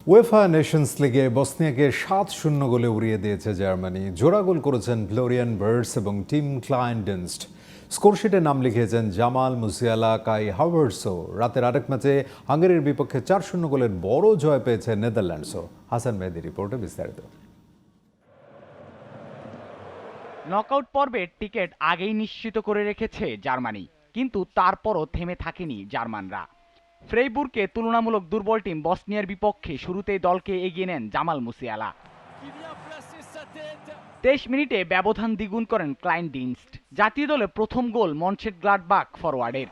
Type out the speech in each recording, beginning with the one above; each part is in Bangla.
উয়েফা নেশনস লিগে বসনিয়াকে 7-0 গোলে উড়িয়ে দিয়েছে জার্মানি। জোড়া গোল করেছেন ফ্লোরিয়ান ভার্টস এবং টিম ক্লাইনডেনস্ট। স্কোরশিটে নাম লিখিয়েছেন জামাল মুসিয়ালা, কাই হাভার্টসও। রাতের আরেক ম্যাচে হাঙ্গেরির বিপক্ষে 4-0 গোলের বড় জয় পেয়েছে নেদারল্যান্ডসও। হাসান মেহেদী রিপোর্টে বিস্তারিত। নকআউট পর্বের টিকিট আগেই নিশ্চিত করে রেখেছে জার্মানি, কিন্তু তারপরও থেমে থাকেনি জার্মানরা। ফ্রেইবুর্গে তুলনামূলক দুর্বল টিম বসনিয়ার বিপক্ষে শুরুতেই দলকে এগিয়ে নেন জামাল মুসিয়ালা। 23 মিনিটে ব্যবধান দ্বিগুণ করেন ক্লাইনডিনস্ট। জাতীয় দলে প্রথম গোল মনচেনগ্লাডবাখ ফরওয়ার্ডের।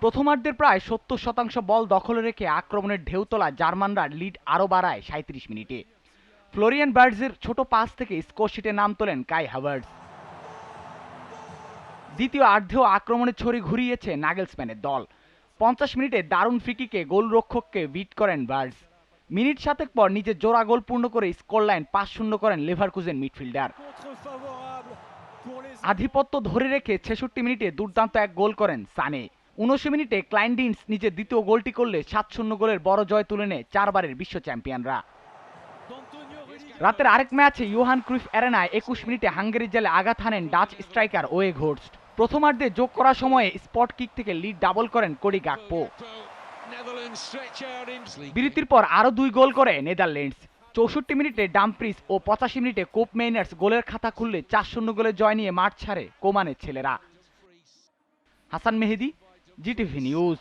প্রথমার্ধের প্রায় 70% বল দখলে রেখে আক্রমণের ঢেউ তোলা জার্মানরা লিড আরও বাড়ায় 37 মিনিটে। ফ্লোরিয়ান ভার্টজের ছোট পাস থেকে স্কোরশিটে নাম তোলেন কাই হাভার্টস। দ্বিতীয় আর্ধেও আক্রমণের ছড়ি ঘুরিয়েছে নাগেলসম্যানের দল। 50 মিনিটে দারুণ ফ্রিকিকে গোলরক্ষককে বিট করেন ভার্টজ। মিনিট 7 পর নিজের জোড়া গোল পূর্ণ করে স্কোরলাইন 5-0 করেন লেভারকুজেন মিডফিল্ডার। আধিপত্য ধরে রেখে 66 মিনিটে দুর্দান্ত এক গোল করেন সানে। 79 মিনিটে ক্লাইনডিনস্ট নিজের দ্বিতীয় গোলটি করলে 7-0 গোলের বড় জয় তুলে নেয় 4 বারের বিশ্ব চ্যাম্পিয়নরা। রাতের আরেক ম্যাচে ইয়োহান ক্রুইফ অ্যারেনায় 21 মিনিটে হাঙ্গেরির জালে আঘাত হানেন ডাচ স্ট্রাইকার ওয়েঘোর্স্ট। প্রথমার্ধে যোগ করার সময়ে স্পট কিক থেকে লিড ডাবল করেন কোডি গাকপো। বিরতির পর আরও 2 গোল করে নেদারল্যান্ডস। 64 মিনিটে ডামফ্রিজ ও 85 মিনিটে কোপ মেইনার্স গোলের খাতা খুললে 4-0 গোলের জয় নিয়ে মাঠ ছাড়ে কোমানের ছেলেরা। হাসান মেহেদী, জিটিভি নিউজ।